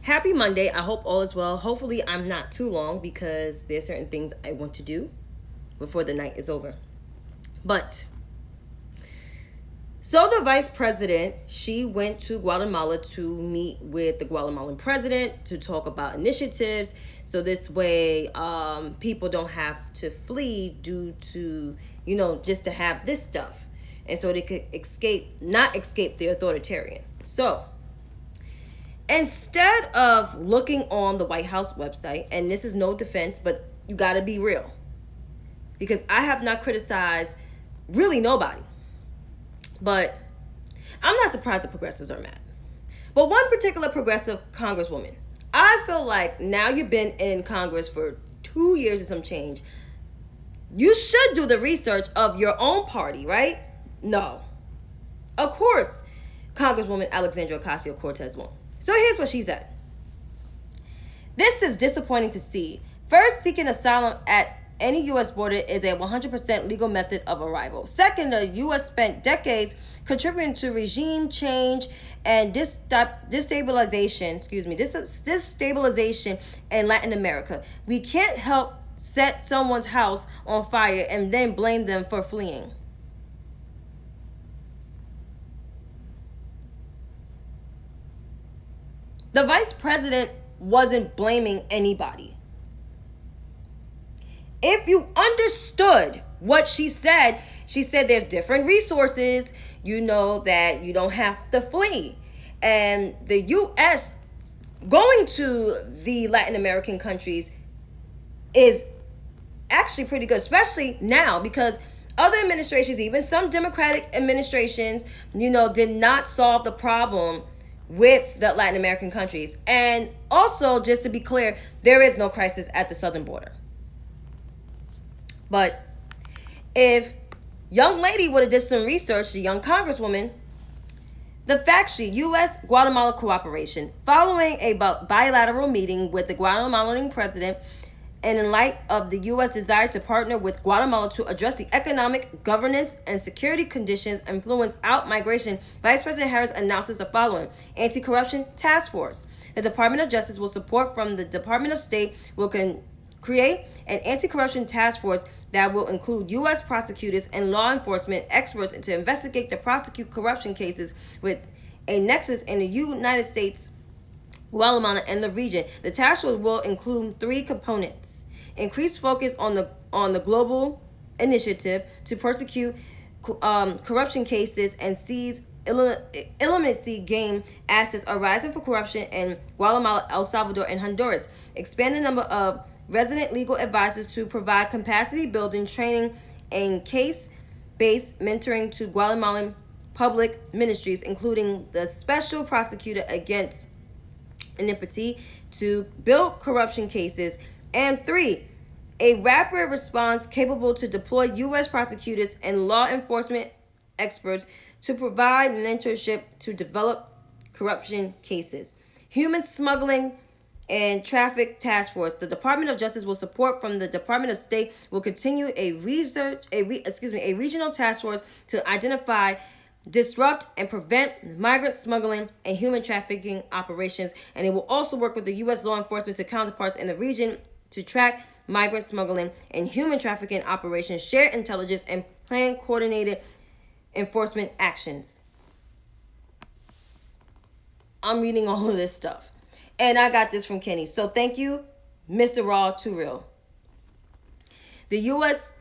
Happy Monday. I hope all is well. Hopefully, I'm not too long because there's certain things I want to do before the night is over. But so the vice president, she went to Guatemala to meet with the Guatemalan president to talk about initiatives. So this way, people don't have to flee due to, just to have this stuff. And so they could not escape the authoritarian. So instead of looking on the White House website, and this is no defense, but you got to be real, because I have not criticized really nobody. But I'm not surprised the progressives are mad. But one particular progressive congresswoman, I feel like now you've been in Congress for 2 years and some change, you should do the research of your own party, right? No. Of course, Congresswoman Alexandria Ocasio-Cortez won't. So here's what she said. This is disappointing to see. First, seeking asylum at any U.S. border is a 100% legal method of arrival. Second, the U.S. spent decades contributing to regime change and destabilization in Latin America. We can't help set someone's house on fire and then blame them for fleeing. The vice president wasn't blaming anybody. If you understood what she said there's different resources, that you don't have to flee. And the U.S. going to the Latin American countries is actually pretty good, especially now because other administrations, even some Democratic administrations, did not solve the problem with the Latin American countries. And also, just to be clear, there is no crisis at the southern border. But if young lady would have did some research, the young congresswoman, the fact sheet, U.S.-Guatemala cooperation, following a bilateral meeting with the Guatemalan president, and in light of the U.S. desire to partner with Guatemala to address the economic, governance, and security conditions influence out migration, Vice President Harris announces the following. Anti-Corruption Task Force. The Department of Justice will support from the Department of State will create an anti-corruption task force that will include U.S. prosecutors and law enforcement experts to investigate and prosecute corruption cases with a nexus in the United States, Guatemala, and the region. The task force will include 3 components. Increased focus on the global initiative to prosecute corruption cases and seize illicitly gained assets arising from corruption in Guatemala, El Salvador, and Honduras. Expand the number of resident legal advisors to provide capacity building, training, and case-based mentoring to Guatemalan public ministries, including the special prosecutor against impunity to build corruption cases. And 3, a rapid response capable to deploy U.S. prosecutors and law enforcement experts to provide mentorship to develop corruption cases. Human smuggling and traffic task force. The Department of Justice will support from the Department of State will continue a regional task force to identify, disrupt, and prevent migrant smuggling and human trafficking operations. And it will also work with the U.S. law enforcement counterparts in the region to track migrant smuggling and human trafficking operations, share intelligence, and plan coordinated enforcement actions. I'm reading all of this stuff. And I got this from Kenny. So thank you, Mr. Raw Too Real. The U.S.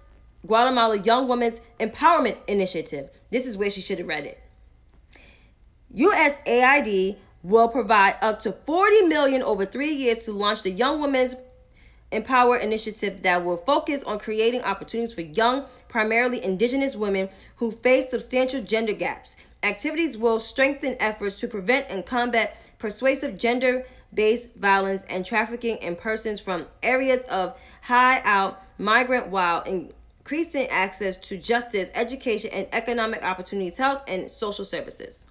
Guatemala Young Women's Empowerment Initiative. This is where she should have read it. USAID will provide up to $40 million over 3 years to launch the Young Women's Empower Initiative that will focus on creating opportunities for young, primarily indigenous women who face substantial gender gaps. Activities will strengthen efforts to prevent and combat pervasive gender-based violence and trafficking in persons from areas of high-out migrant while increasing access to justice, education, and economic opportunities, health, and social services.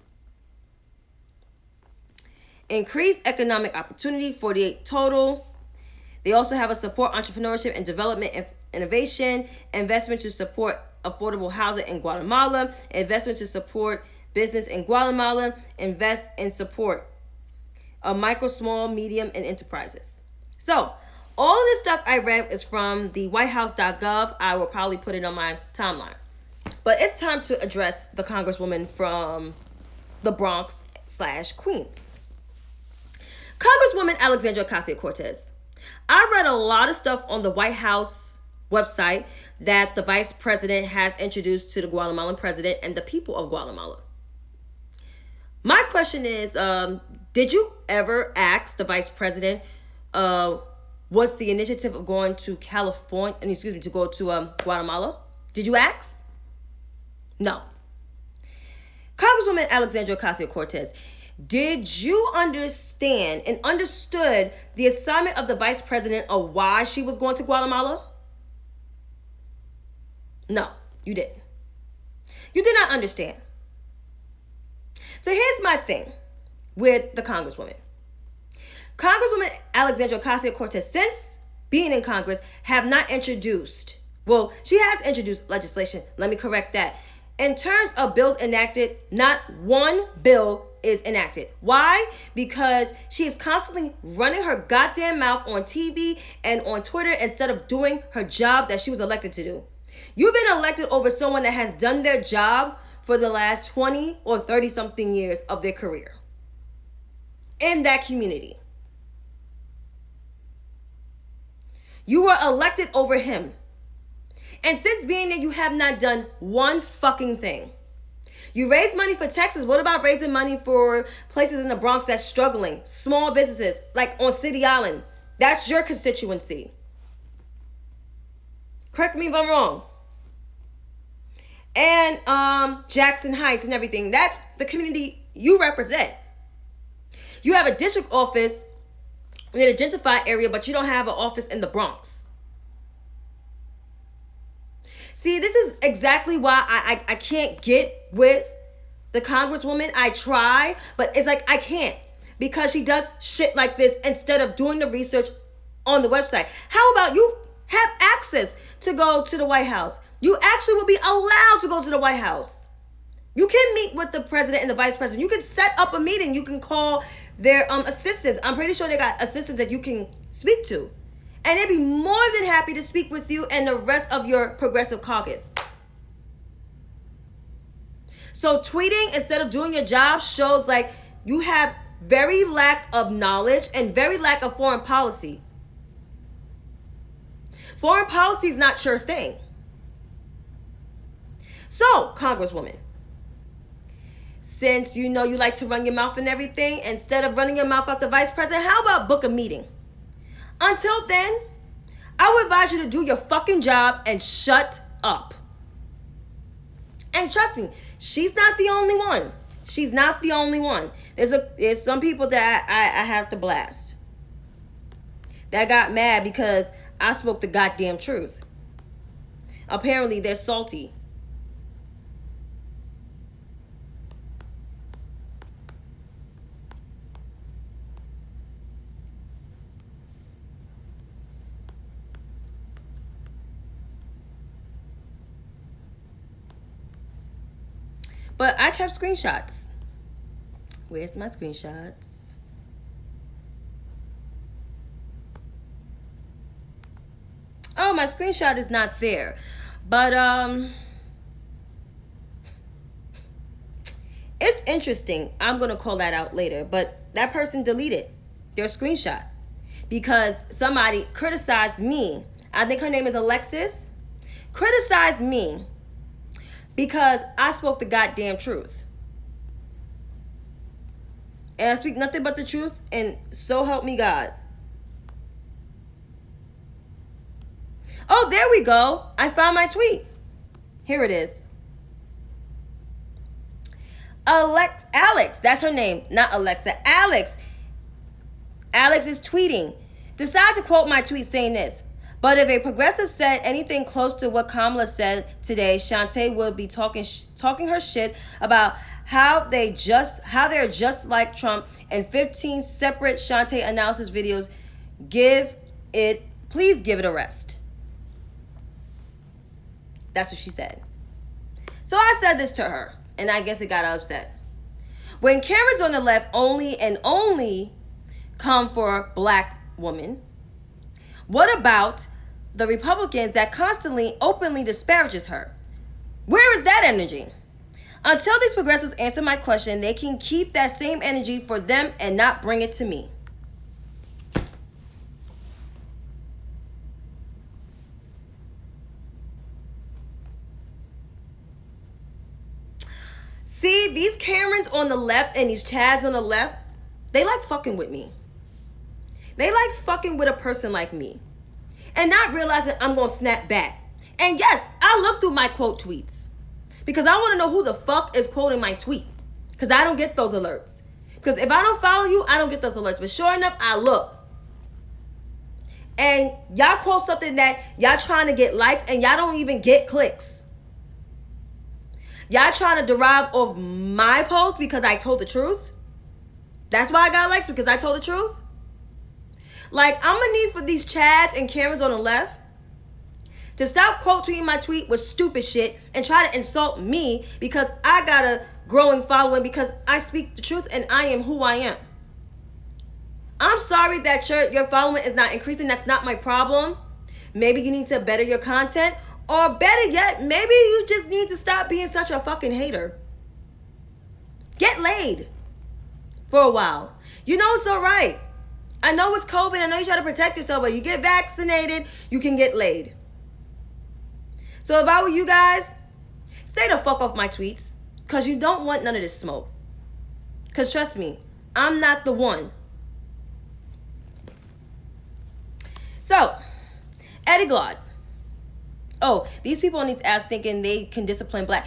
Increased economic opportunity, 48 total. They also have a support entrepreneurship and development innovation, investment to support affordable housing in Guatemala, investment to support business in Guatemala, invest and support of micro, small, medium, and enterprises. So, all of this stuff I read is from the whitehouse.gov. I will probably put it on my timeline. But it's time to address the Congresswoman from the Bronx / Queens. Congresswoman Alexandria Ocasio-Cortez. I read a lot of stuff on the White House website that the vice president has introduced to the Guatemalan president and the people of Guatemala. My question is, did you ever ask the vice president what's the initiative of going to to go to Guatemala? Did you ask? No. Congresswoman Alexandria Ocasio-Cortez, did you understand and understood the assignment of the vice president of why she was going to Guatemala? No, you didn't. You did not understand. So here's my thing with the Congresswoman. Congresswoman Alexandria Ocasio-Cortez, since being in Congress, have not introduced, well, she has introduced legislation. Let me correct that. In terms of bills enacted, not one bill is enacted. Why? Because she is constantly running her goddamn mouth on TV and on Twitter instead of doing her job that she was elected to do. You've been elected over someone that has done their job for the last 20 or 30 something years of their career in that community. You were elected over him. And since being there, you have not done one fucking thing. You raised money for Texas. What about raising money for places in the Bronx that's struggling? Small businesses, like on City Island. That's your constituency. Correct me if I'm wrong. And Jackson Heights and everything. That's the community you represent. You have a district office in a gentrified area, but you don't have an office in the Bronx. See, this is exactly why I can't get with the Congresswoman. I try, but it's like I can't, because she does shit like this instead of doing the research on the website. How about you have access to go to the White House? You actually will be allowed to go to the White House. You can meet with the president and the vice president. You can set up a meeting. You can call their assistants. I'm pretty sure they got assistants that you can speak to. And they'd be more than happy to speak with you and the rest of your progressive caucus. So tweeting instead of doing your job shows like you have very lack of knowledge and very lack of foreign policy. Foreign policy is not your thing. So, Congresswoman, since you know you like to run your mouth and everything, instead of running your mouth out the vice president, how about book a meeting? Until then, I would advise you to do your fucking job and shut up. And trust me, she's not the only one. She's not the only one. There's some people that I have to blast that got mad because I spoke the goddamn truth. Apparently, they're salty. But I kept screenshots. Where's my screenshots? Oh, my screenshot is not there. But it's interesting. I'm going to call that out later. But that person deleted their screenshot because somebody criticized me. I think her name is Alexis. Criticized me because I spoke the goddamn truth. And I speak nothing but the truth, and so help me God. Oh, there we go. I found my tweet. Here it is. Alex, that's her name, not Alexa. Alex is tweeting. Decide to quote my tweet saying this. But if a progressive said anything close to what Kamala said today, Shantae would be talking her shit about how they're just like Trump, and 15 separate Shantae analysis videos. Please give it a rest. That's what she said. So I said this to her, and I guess it got her upset. When Karen's on the left only come for black women? What about the Republicans that constantly openly disparages her? Where is that energy? Until these progressives answer my question, they can keep that same energy for them and not bring it to me. See, these Karens on the left and these Chads on the left, they like fucking with me. They like fucking with a person like me. And not realizing I'm going to snap back. And yes, I look through my quote tweets. Because I want to know who the fuck is quoting my tweet. Because I don't get those alerts. Because if I don't follow you, I don't get those alerts. But sure enough, I look. And y'all quote something that y'all trying to get likes and y'all don't even get clicks. Y'all trying to derive off my post because I told the truth. That's why I got likes, because I told the truth. Like, I'm going to need for these Chads and Karens on the left to stop quote tweeting my tweet with stupid shit and try to insult me because I got a growing following because I speak the truth and I am who I am. I'm sorry that your following is not increasing. That's not my problem. Maybe you need to better your content, or better yet, maybe you just need to stop being such a fucking hater. Get laid for a while. You know it's all right. I know it's COVID. I know you try to protect yourself, but you get vaccinated, you can get laid. So if I were you guys, stay the fuck off my tweets, because you don't want none of this smoke. Because trust me, I'm not the one. So, Eddie Glaude. Oh, these people on these apps thinking they can discipline black.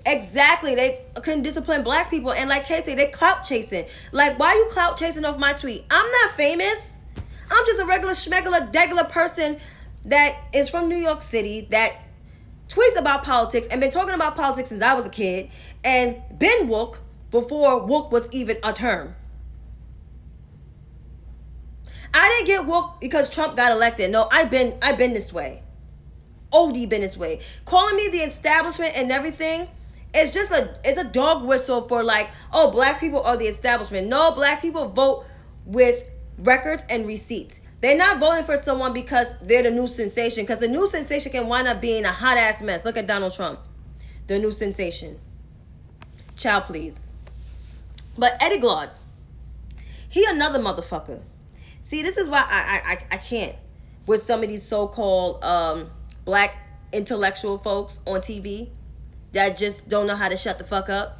Exactly, they can discipline black people. And like Kay said, they clout chasing. Like, why you clout chasing off my tweet? I'm not famous. I'm just a regular schmegular, degular person that is from New York City that tweets about politics and been talking about politics since I was a kid and been woke before woke was even a term. I didn't get woke because Trump got elected. No, I've been this way. OD been this way. Calling me the establishment and everything, it's just a dog whistle for like, oh, black people are the establishment. No, black people vote with records and receipts. They're not voting for someone because they're the new sensation, because the new sensation can wind up being a hot ass mess. Look at Donald Trump, the new sensation. Child, please. But Eddie Glaude, he another motherfucker. See, this is why I can't with some of these so-called black intellectual folks on TV that just don't know how to shut the fuck up.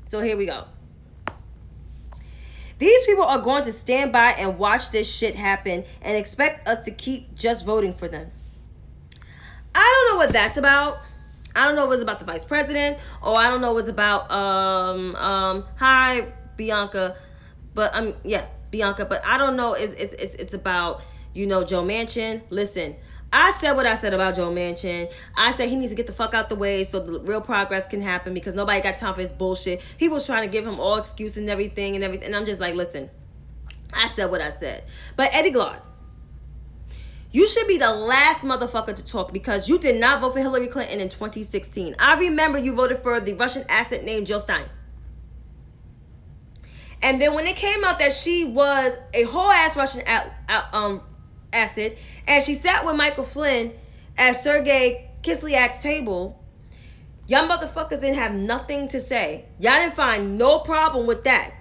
So here we go. These people are going to stand by and watch this shit happen and expect us to keep just voting for them. I don't know what that's about. I don't know if it's about the vice president, or I don't know if it's about hi Bianca, but Bianca, but I don't know. It's about, you know, Joe Manchin. Listen, I said what I said about Joe Manchin. I said he needs to get the fuck out the way so the real progress can happen, because nobody got time for his bullshit. People's trying to give him all excuses and everything. And I'm just like, listen, I said what I said. But Eddie Glaude, you should be the last motherfucker to talk, because you did not vote for Hillary Clinton in 2016. I remember you voted for the Russian asset named Jill Stein. And then when it came out that she was a whole ass Russian asset, and she sat with Michael Flynn at Sergei Kislyak's table, y'all motherfuckers didn't have nothing to say. Y'all didn't find no problem with that.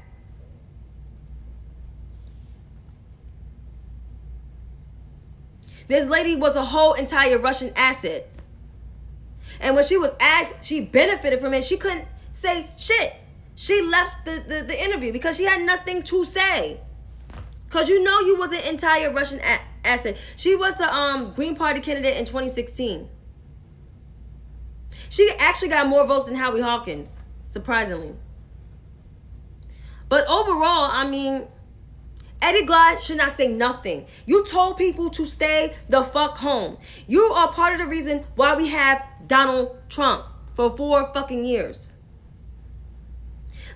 This lady was a whole entire Russian asset. And when she was asked, she benefited from it. She couldn't say shit. She left the interview because she had nothing to say. Because you know you was an entire Russian asset. She was the Green Party candidate in 2016. She actually got more votes than Howie Hawkins, surprisingly. But overall, I mean, Eddie Glaude should not say nothing. You told people to stay the fuck home. You are part of the reason why we have Donald Trump for 4 fucking years.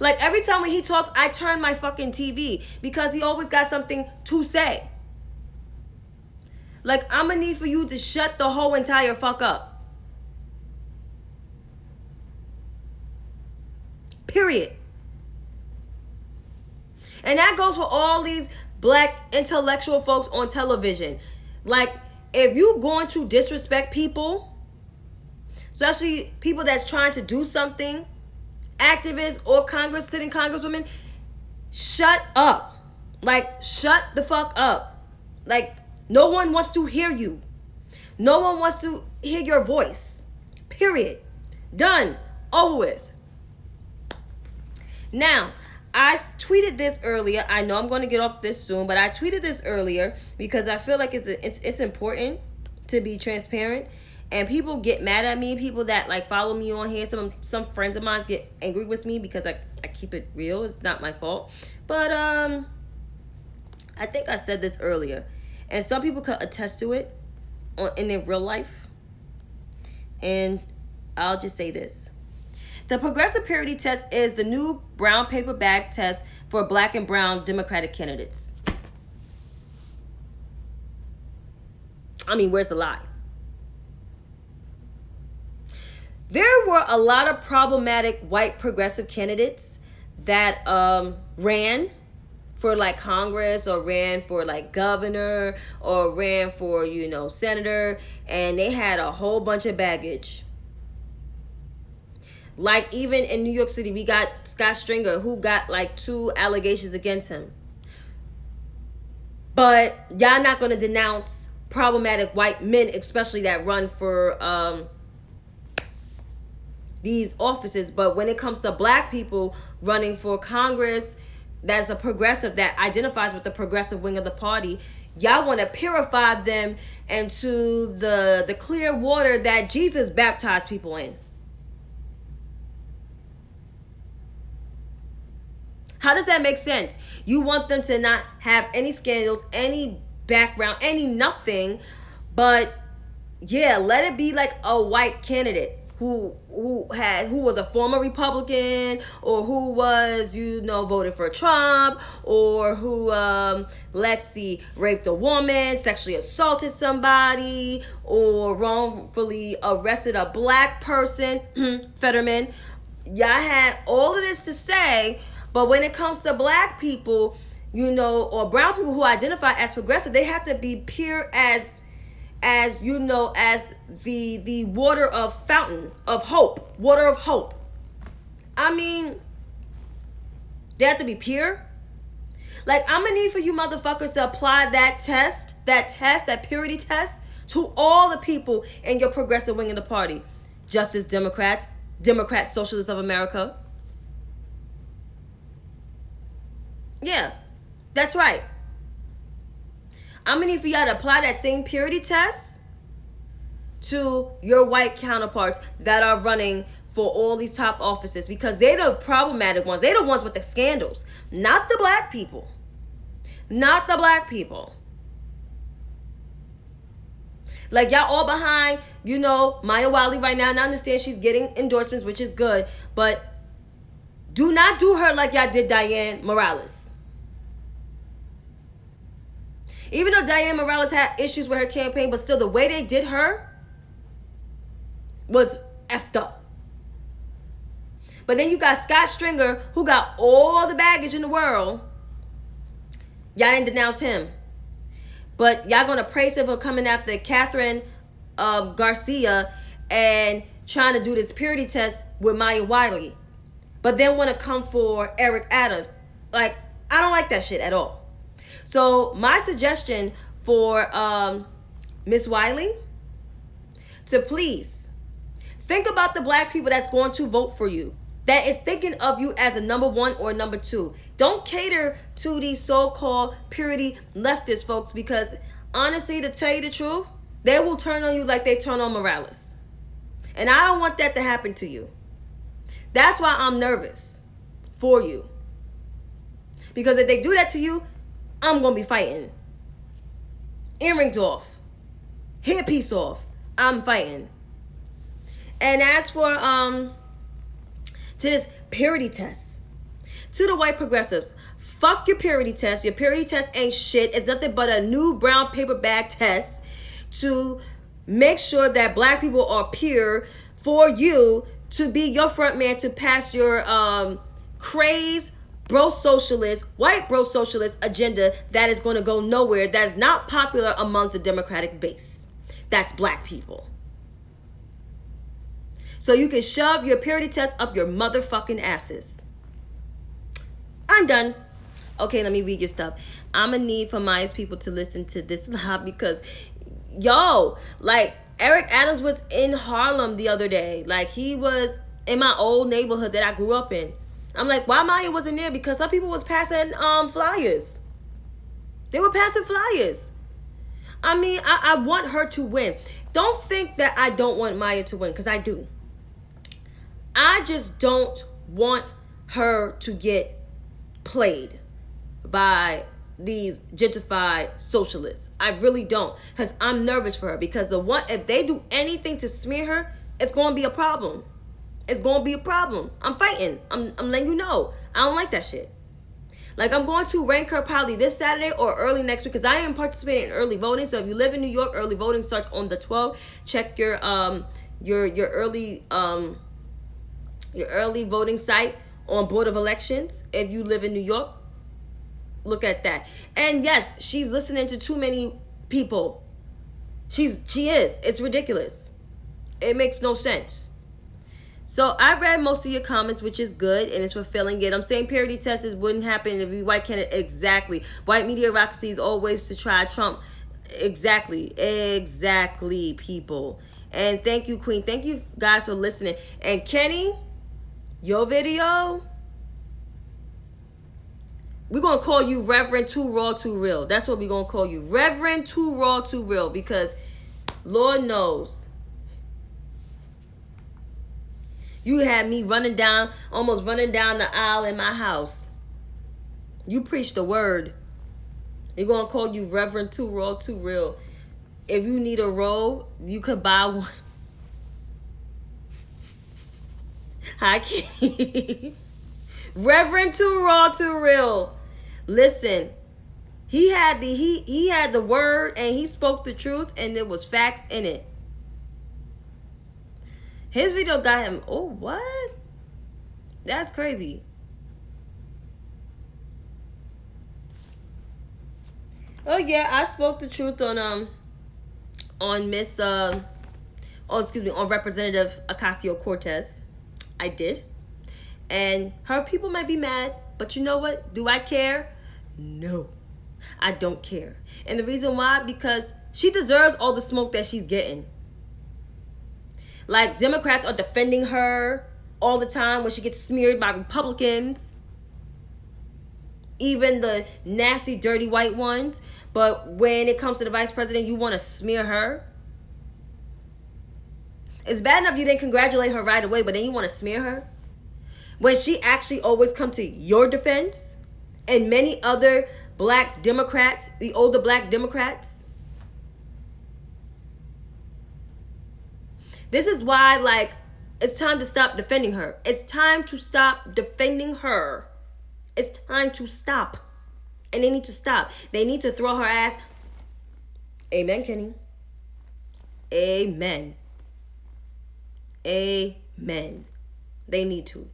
Like, every time when he talks, I turn my fucking TV because he always got something to say. Like, I'm gonna need for you to shut the whole entire fuck up. Period. And that goes for all these black intellectual folks on television. Like, if you going to disrespect people, especially people that's trying to do something, activists or sitting congresswomen, shut up. Like, shut the fuck up. Like, no one wants to hear you. No one wants to hear your voice. Period. Done. Over with. Now, I tweeted this earlier. I know I'm going to get off this soon, but I tweeted this earlier because I feel like it's important to be transparent. And people get mad at me. People that like follow me on here, some friends of mine get angry with me because I keep it real. It's not my fault. But I think I said this earlier, and some people could attest to it in their real life. And I'll just say this. The progressive parity test is the new brown paper bag test for black and brown Democratic candidates. I mean, where's the lie? There were a lot of problematic white progressive candidates that ran for like Congress, or ran for like governor, or ran for, senator, and they had a whole bunch of baggage. Like, even in New York City, we got Scott Stringer, who got like 2 allegations against him. But y'all not going to denounce problematic white men, especially that run for these offices. But when it comes to black people running for Congress, that's a progressive that identifies with the progressive wing of the party, y'all want to purify them into the clear water that Jesus baptized people in. How does that make sense? You want them to not have any scandals, any background, any nothing, but yeah, let it be like a white candidate who was a former Republican, or who was, voted for Trump, or who raped a woman, sexually assaulted somebody, or wrongfully arrested a black person, Fetterman. Y'all had all of this to say, but when it comes to black people, or brown people who identify as progressive, they have to be pure as the water of fountain of hope, water of hope. I mean, they have to be pure. Like, I'm gonna need for you motherfuckers to apply that purity test to all the people in your progressive wing of the party. Justice Democrats, Socialists of America. Yeah, that's right. I'm gonna need for y'all to apply that same purity test to your white counterparts that are running for all these top offices, because they're the problematic ones. They're the ones with the scandals, not the black people. Not the black people. Like, y'all all behind, Maya Wiley right now, and I understand she's getting endorsements, which is good, but do not do her like y'all did Diane Morales. Even though Diane Morales had issues with her campaign, but still the way they did her was effed up. But then you got Scott Stringer, who got all the baggage in the world. Y'all didn't denounce him. But y'all going to praise him for coming after Catherine Garcia and trying to do this purity test with Maya Wiley. But then want to come for Eric Adams. Like, I don't like that shit at all. So my suggestion for Miss Wiley, to please think about the black people that's going to vote for you, that is thinking of you as a number 1 or number 2. Don't cater to these so-called purity leftists, folks, because honestly, to tell you the truth, they will turn on you like they turn on Morales. And I don't want that to happen to you. That's why I'm nervous for you. Because if they do that to you, I'm going to be fighting. Earrings off. Hairpiece off. I'm fighting. And as for to this purity test, to the white progressives, fuck your purity test. Your purity test ain't shit. It's nothing but a new brown paper bag test to make sure that black people are pure for you to be your front man to pass your craze bro-socialist, white bro-socialist agenda that is going to go nowhere, that is not popular amongst the Democratic base. That's black people. So you can shove your purity test up your motherfucking asses. I'm done. Okay, let me read your stuff. I'm going to need for Maya's people to listen to this live because, yo, like, Eric Adams was in Harlem the other day. Like, he was in my old neighborhood that I grew up in. I'm like, why Maya wasn't there? Because some people was passing flyers. They were passing flyers. I mean, I want her to win. Don't think that I don't want Maya to win, because I do. I just don't want her to get played by these gentrified socialists. I really don't, because I'm nervous for her. Because if they do anything to smear her, it's going to be a problem. It's going to be a problem. I'm fighting. I'm letting you know. I don't like that shit. Like, I'm going to rank her probably this Saturday or early next week, because I am participating in early voting. So if you live in New York, early voting starts on the 12th. Check your early voting site on Board of Elections. If you live in New York, look at that. And yes, she's listening to too many people. She is. It's ridiculous. It makes no sense. So I read most of your comments, which is good, and it's fulfilling it. I'm saying parity tests wouldn't happen if we white candidate. Exactly. White mediocrity is always to try Trump. Exactly, people. And thank you, Queen. Thank you guys for listening. And Kenny, your video, we're going to call you Reverend Too Raw, Too Real. That's what we're going to call you. Reverend Too Raw, Too Real. Because Lord knows, you had me almost running down the aisle in my house. You preach the word. They're going to call you Reverend Too Raw, Too Real. If you need a robe, you could buy one. Hi, Kitty. Reverend Too Raw, Too Real. Listen, he had the word, and he spoke the truth, and there was facts in it. His video got him. Oh, what? That's crazy. Oh yeah, I spoke the truth on Representative Ocasio-Cortez. I did. And her people might be mad, but you know what? Do I care? No. I don't care. And the reason why, because she deserves all the smoke that she's getting. Like, Democrats are defending her all the time when she gets smeared by Republicans. Even the nasty, dirty white ones. But when it comes to the vice president, you want to smear her? It's bad enough you didn't congratulate her right away, but then you want to smear her? When she actually always come to your defense, and many other black Democrats, the older black Democrats. This is why, like, it's time to stop defending her. It's time to stop defending her. It's time to stop. And they need to stop. They need to throw her ass. Amen, Kenny. Amen. Amen. They need to.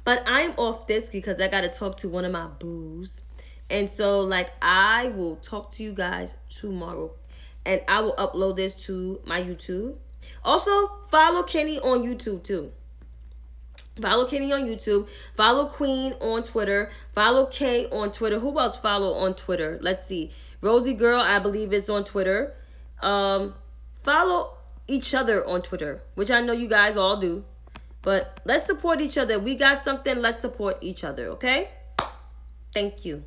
But I'm off this because I got to talk to one of my boos. And so, like, I will talk to you guys tomorrow. And I will upload this to my YouTube. Also, follow Kenny on YouTube, too. Follow Kenny on YouTube. Follow Queen on Twitter. Follow Kay on Twitter. Who else follow on Twitter? Let's see. Rosie Girl, I believe, is on Twitter. Follow each other on Twitter, which I know you guys all do. But let's support each other. We got something. Let's support each other, okay? Thank you.